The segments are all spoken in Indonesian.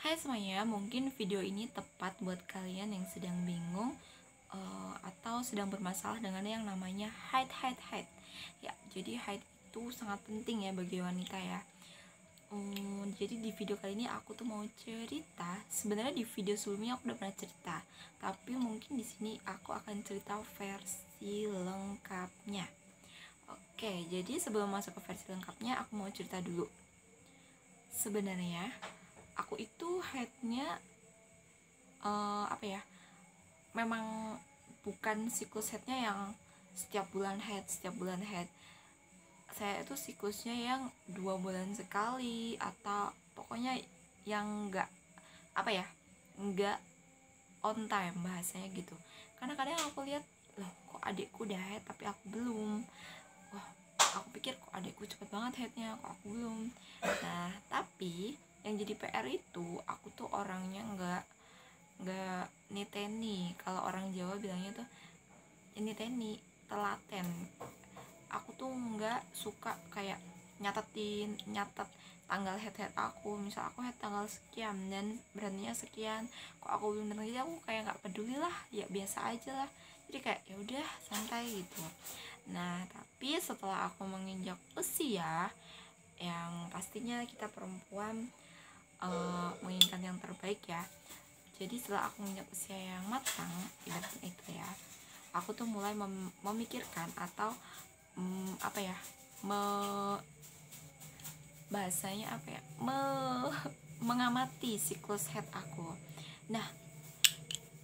Hai semuanya, mungkin video ini tepat buat kalian yang sedang bingung atau sedang bermasalah dengan yang namanya haid. Ya, jadi haid itu sangat penting ya bagi wanita ya. Jadi di video kali ini aku tuh mau cerita. Sebenarnya di video sebelumnya aku udah pernah cerita, tapi mungkin di sini aku akan cerita versi lengkapnya. Oke, jadi sebelum masuk ke versi lengkapnya, aku mau cerita dulu. Sebenarnya aku itu haidnya memang bukan siklus haidnya yang setiap bulan haid. Saya itu siklusnya yang 2 bulan sekali, atau pokoknya yang nggak on time bahasanya gitu. Karena kadang aku lihat, loh kok adikku udah haid tapi aku belum. Wah, aku pikir kok adikku cepet banget haidnya, kok aku belum. Nah, tapi yang jadi PR itu aku tuh orangnya nggak niteni. Kalau orang Jawa bilangnya tuh niteni, telaten. Aku tuh nggak suka kayak nyatet tanggal head aku. Misal aku head tanggal sekian dan beraninya sekian, kok aku belum datang, jadi aku kayak nggak peduli lah, ya biasa aja lah, jadi kayak ya udah santai gitu. Nah, tapi setelah aku menginjak usia yang pastinya kita perempuan menginginkan yang terbaik ya. Jadi setelah aku menginjak usia yang matang, ibaratnya itu ya, aku tuh mulai memikirkan atau bahasanya mengamati siklus head aku. Nah,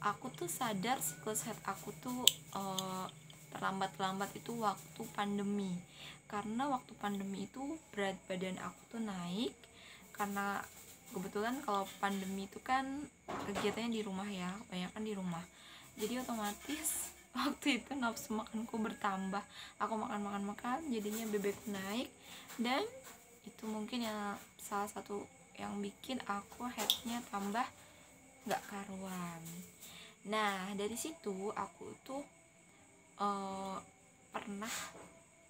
aku tuh sadar siklus head aku tuh terlambat itu waktu pandemi. Karena waktu pandemi itu berat badan aku tuh naik, karena kebetulan kalau pandemi itu kan kegiatannya di rumah ya, kebanyakan di rumah. Jadi otomatis waktu itu nafsu makanku bertambah, aku makan, jadinya bebekku naik. Dan itu mungkin ya salah satu yang bikin aku headnya tambah nggak karuan. Nah, dari situ aku tuh pernah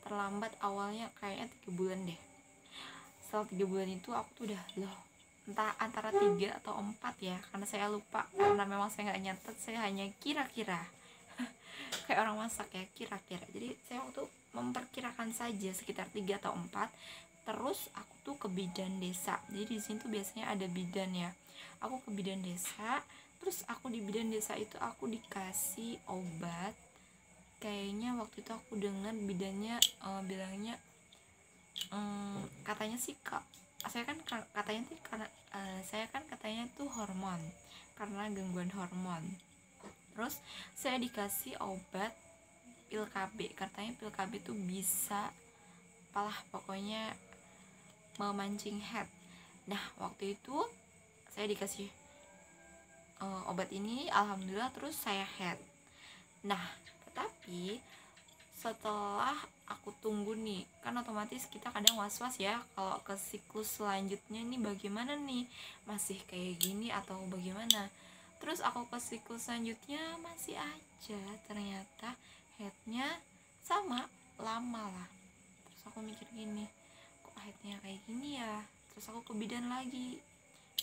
terlambat awalnya kayaknya 3 bulan deh. Setelah 3 bulan itu aku tuh udah loh, entah antara 3 atau 4 ya, karena saya lupa, karena memang saya nggak nyatet, saya hanya kira-kira kayak orang masak ya, kira-kira. Jadi saya waktu memperkirakan saja sekitar 3 atau 4. Terus aku tuh ke bidan desa. Jadi di sini tuh biasanya ada bidan ya. Aku ke bidan desa, terus aku di bidan desa itu aku dikasih obat. Kayaknya waktu itu aku dengar bidannya bilangnya katanya sih kak, saya kan katanya sih karena saya kan katanya tuh hormon, karena gangguan hormon. Terus saya dikasih obat pil KB, katanya pil KB tuh bisa pokoknya memancing head. Nah, waktu itu saya dikasih obat ini, alhamdulillah, terus saya head. Nah, tetapi setelah aku tunggu nih, kan otomatis kita kadang was-was ya kalau ke siklus selanjutnya nih bagaimana nih, masih kayak gini atau bagaimana. Terus aku ke siklus selanjutnya masih aja ternyata headnya sama, lama lah. Terus aku mikir gini, kok headnya kayak gini ya. Terus aku ke bidan lagi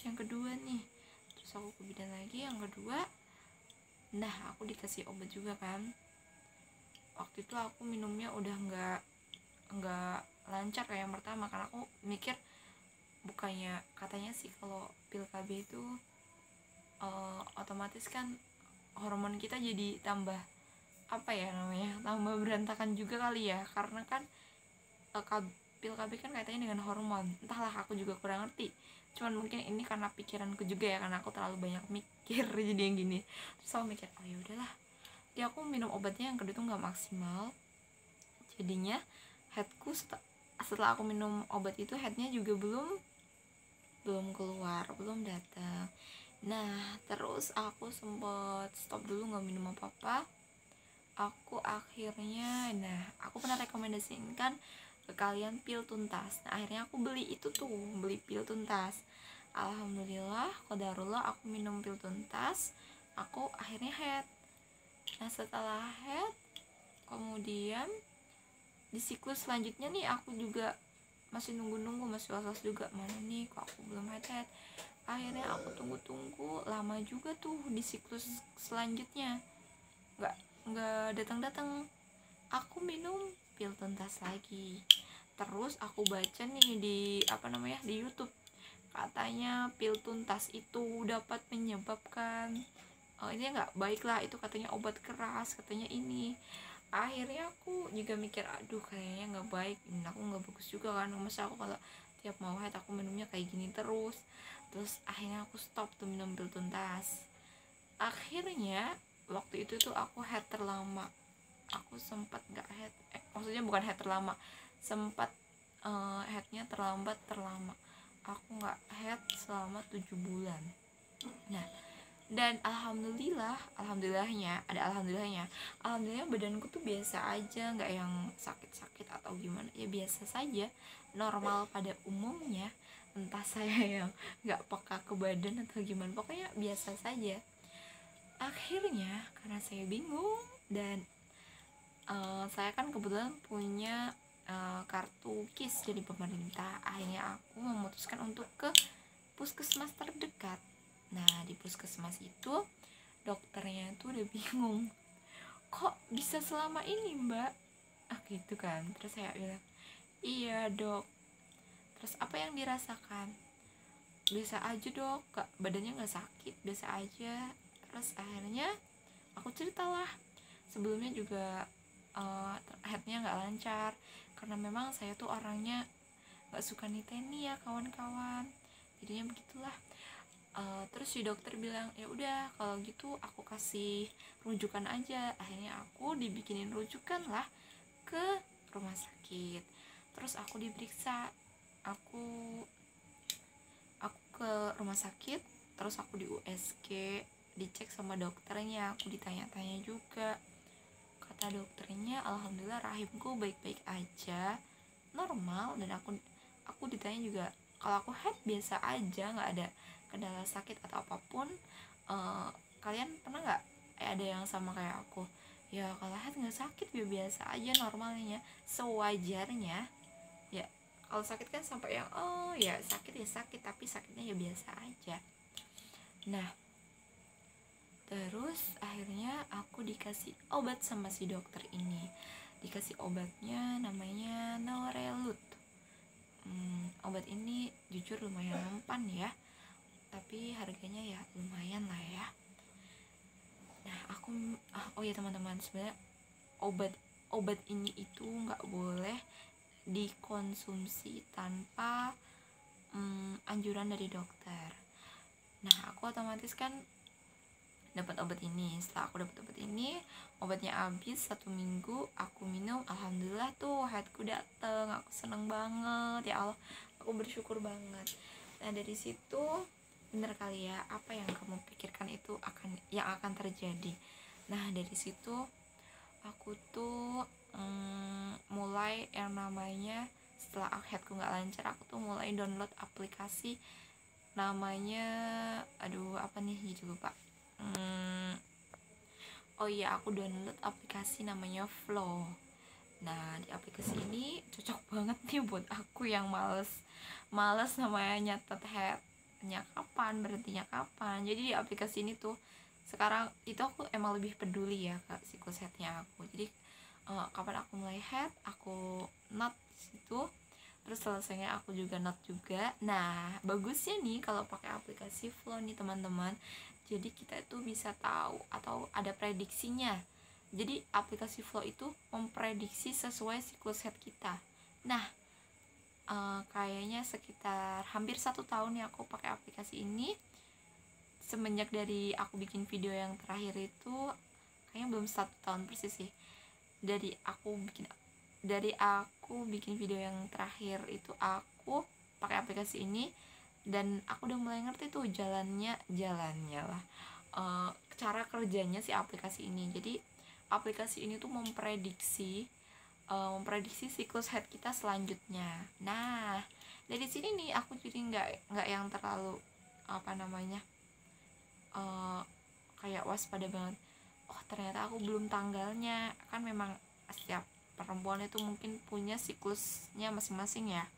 yang kedua nih, terus aku ke bidan lagi yang kedua. Nah, aku dikasih obat juga kan. Waktu itu aku minumnya udah nggak lancar kayak yang pertama, karena aku mikir bukannya katanya sih kalau pil KB itu otomatis kan hormon kita jadi tambah tambah berantakan juga kali ya, karena kan pil KB kan kaitannya dengan hormon. Entahlah, aku juga kurang ngerti, cuman mungkin ini karena pikiranku juga ya, karena aku terlalu banyak mikir jadi yang gini. Terus aku mikir, oh ya udahlah, jadi aku minum obatnya yang kedua tuh nggak maksimal. Jadinya headku setelah aku minum obat itu, headnya juga belum keluar, belum datang. Nah, terus aku sempet stop dulu, nggak minum apa-apa. Aku akhirnya, aku pernah rekomendasikan ke kalian pil tuntas. Nah, akhirnya aku beli pil tuntas. Alhamdulillah, qadarullah, aku minum pil tuntas, aku akhirnya head. Nah, setelah head, kemudian di siklus selanjutnya nih aku juga masih nunggu, masih was-was juga, mana nih kok aku belum head. Akhirnya aku tunggu-tunggu lama juga tuh di siklus selanjutnya, nggak nggak datang-datang. Aku minum pil tuntas lagi, terus aku baca nih di di YouTube, katanya pil tuntas itu dapat menyebabkan ini nggak baik lah, itu katanya obat keras, katanya ini. Akhirnya aku juga mikir, aduh kayaknya nggak baik, ini aku nggak bagus juga kan, masa aku kalau tiap mau haid aku minumnya kayak gini terus. Akhirnya aku stop tuh minum pil tuntas. Akhirnya waktu itu tuh aku haid terlama, aku sempat nggak haid, maksudnya bukan haid terlama, sempat haidnya terlama, aku nggak haid selama 7 bulan. Nah, dan alhamdulillahnya badanku tuh biasa aja, nggak yang sakit-sakit atau gimana, ya biasa saja, normal pada umumnya. Entah saya yang nggak peka ke badan atau gimana, pokoknya biasa saja. Akhirnya karena saya bingung dan saya kan kebetulan punya kartu KIS dari pemerintah, akhirnya aku memutuskan untuk ke puskesmas terdekat. Nah, di puskesmas itu dokternya tuh udah bingung, kok bisa selama ini mbak, gitu kan. Terus saya bilang, iya dok. Terus apa yang dirasakan? Biasa aja dok, badannya nggak sakit, biasa aja. Terus akhirnya aku ceritalah, sebelumnya juga headnya nggak lancar, karena memang saya tuh orangnya nggak suka niteni ya kawan-kawan, jadinya begitulah. Terus si dokter bilang, ya udah kalau gitu aku kasih rujukan aja. Akhirnya aku dibikinin rujukan lah ke rumah sakit. Terus aku diperiksa, aku ke rumah sakit, terus aku di USG, dicek sama dokternya, aku ditanya-tanya juga. Kata dokternya, alhamdulillah rahimku baik-baik aja, normal. Dan aku ditanya juga, kalau aku haid biasa aja, nggak ada kendala sakit atau apapun. Kalian pernah nggak ada yang sama kayak aku? Ya kalau haid nggak sakit, biasa aja, normalnya, sewajarnya. Ya kalau sakit kan sampai yang ya sakit ya sakit, tapi sakitnya ya biasa aja. Nah, terus akhirnya aku dikasih obat sama si dokter ini. Dikasih obatnya namanya Norelut. Obat ini jujur lumayan mempan ya, tapi harganya ya lumayan lah ya. Nah, aku oh ya teman-teman, sebenarnya obat ini itu nggak boleh dikonsumsi tanpa anjuran dari dokter. Nah, aku otomatis kan dapat obat ini. Setelah aku dapat obat ini, obatnya habis 1 minggu, aku minum, alhamdulillah tuh haidku dateng. Aku seneng banget, ya Allah, aku bersyukur banget. Nah, dari situ bener kali ya, apa yang kamu pikirkan itu akan terjadi. Nah, dari situ aku tuh mulai yang namanya, setelah haidku nggak lancar, aku tuh mulai download aplikasi namanya, apa nih, jadi lupa. Oh iya, aku download aplikasi namanya Flow. Nah, di aplikasi ini cocok banget nih buat aku yang males namanya nyatet headnya kapan, berhentinya kapan. Jadi di aplikasi ini tuh sekarang itu aku emang lebih peduli ya ke siklus headnya aku. Jadi kapan aku mulai head, aku note situ, terus selesainya aku juga note juga. Nah, bagusnya nih kalau pakai aplikasi Flow nih teman-teman, jadi kita itu bisa tahu atau ada prediksinya. Jadi aplikasi Flow itu memprediksi sesuai siklus head kita. Nah, kayaknya sekitar hampir 1 tahun ya aku pakai aplikasi ini. Semenjak dari aku bikin video yang terakhir itu, kayaknya belum 1 tahun persis sih, dari aku bikin video yang terakhir itu aku pakai aplikasi ini. Dan aku udah mulai ngerti tuh jalannya lah, cara kerjanya si aplikasi ini. Jadi aplikasi ini tuh memprediksi siklus head kita selanjutnya. Nah, dari sini nih aku jadi nggak yang terlalu kayak waspada banget. Oh, ternyata aku belum tanggalnya. Kan memang setiap perempuan itu mungkin punya siklusnya masing-masing ya.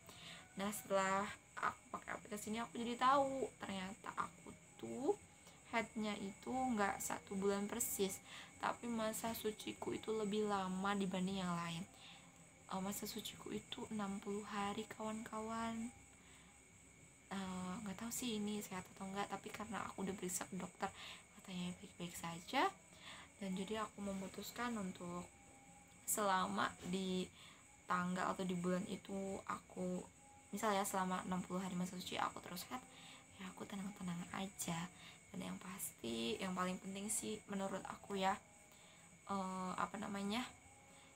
Nah, setelah aku pakai aplikasi ini aku jadi tahu ternyata aku tuh haidnya itu nggak 1 bulan persis, tapi masa suciku itu lebih lama dibanding yang lain. Masa suciku itu 60 hari kawan-kawan. Nggak tahu sih ini sehat atau enggak, tapi karena aku udah periksa ke dokter katanya baik-baik saja, dan jadi aku memutuskan untuk selama di tanggal atau di bulan itu aku misalnya selama 60 hari masa suci aku terus haid, ya aku tenang-tenang aja. Dan yang pasti yang paling penting sih menurut aku ya,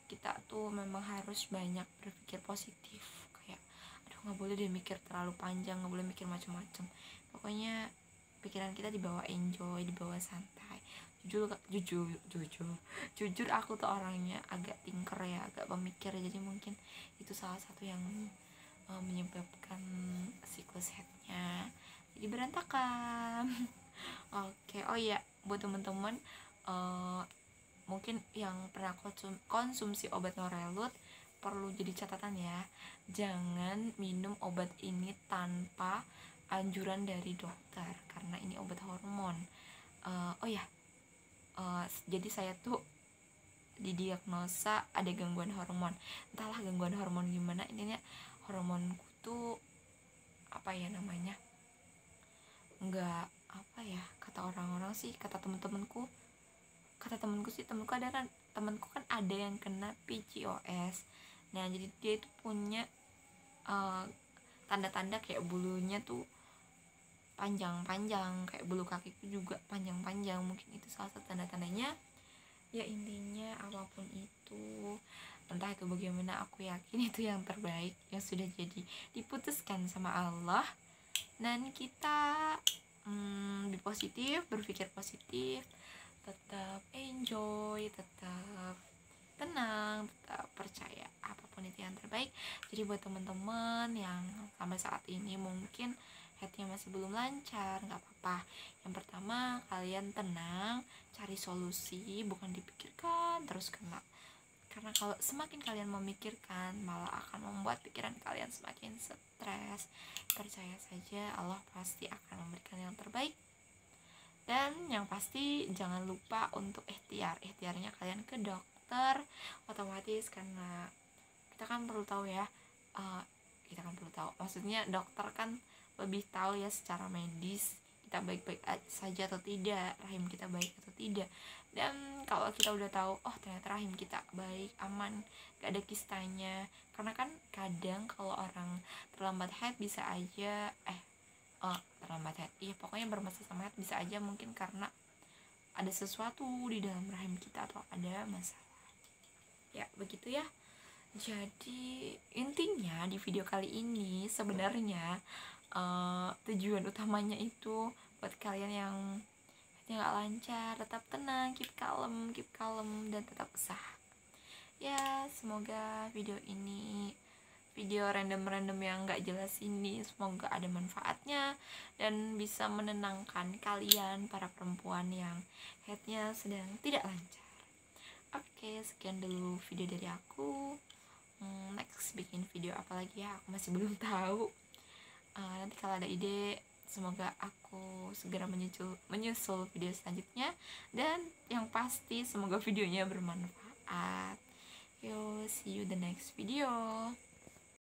kita tuh memang harus banyak berpikir positif. Kayak aduh, nggak boleh deh mikir terlalu panjang, nggak boleh mikir macam-macam. Pokoknya pikiran kita dibawa enjoy, dibawa santai. Jujur aku tuh orangnya agak thinker ya, agak pemikir, jadi mungkin itu salah satu yang menyebabkan siklus headnya jadi berantakan. Oke, oh iya, buat teman-teman mungkin yang pernah konsumsi obat Norelut perlu jadi catatan ya, jangan minum obat ini tanpa anjuran dari dokter karena ini obat hormon. Jadi saya tuh didiagnosa ada gangguan hormon, entahlah gangguan hormon gimana, intinya hormonku tuh nggak kata orang-orang sih, kata temenku ada kan, temenku kan ada yang kena PCOS. Nah jadi dia itu punya tanda-tanda kayak bulunya tuh panjang-panjang, kayak bulu kakiku juga panjang-panjang, mungkin itu salah satu tanda-tandanya. Ya intinya apapun itu, entah itu bagaimana, aku yakin itu yang terbaik yang sudah jadi diputuskan sama Allah. Dan kita berpikir positif, tetap enjoy, tetap tenang, tetap percaya apapun itu yang terbaik. Jadi buat teman-teman yang sampai saat ini mungkin headnya masih belum lancar, nggak apa-apa. Yang pertama, kalian tenang, cari solusi, bukan dipikirkan terus karena kalau semakin kalian memikirkan malah akan membuat pikiran kalian semakin stres. Percaya saja Allah pasti akan memberikan yang terbaik. Dan yang pasti jangan lupa untuk ikhtiarnya kalian ke dokter otomatis, karena kita kan perlu tahu ya, maksudnya dokter kan lebih tahu ya secara medis kita baik-baik saja atau tidak, rahim kita baik atau tidak. Dan kalau kita udah tahu oh ternyata rahim kita baik, aman, gak ada kistanya, karena kan kadang kalau orang terlambat haid bisa aja pokoknya bermasalah sama haid bisa aja mungkin karena ada sesuatu di dalam rahim kita atau ada masalah. Ya begitu ya. Jadi intinya di video kali ini sebenarnya tujuan utamanya itu buat kalian yang nggak lancar, tetap tenang, keep calm dan tetap usaha. Ya semoga video random yang nggak jelas ini semoga ada manfaatnya dan bisa menenangkan kalian para perempuan yang headnya sedang tidak lancar. Oke, sekian dulu video dari aku. Next bikin video apa lagi ya, aku masih belum tahu. Nanti kalau ada ide semoga aku segera menyusul video selanjutnya, dan yang pasti semoga videonya bermanfaat. See you the next video.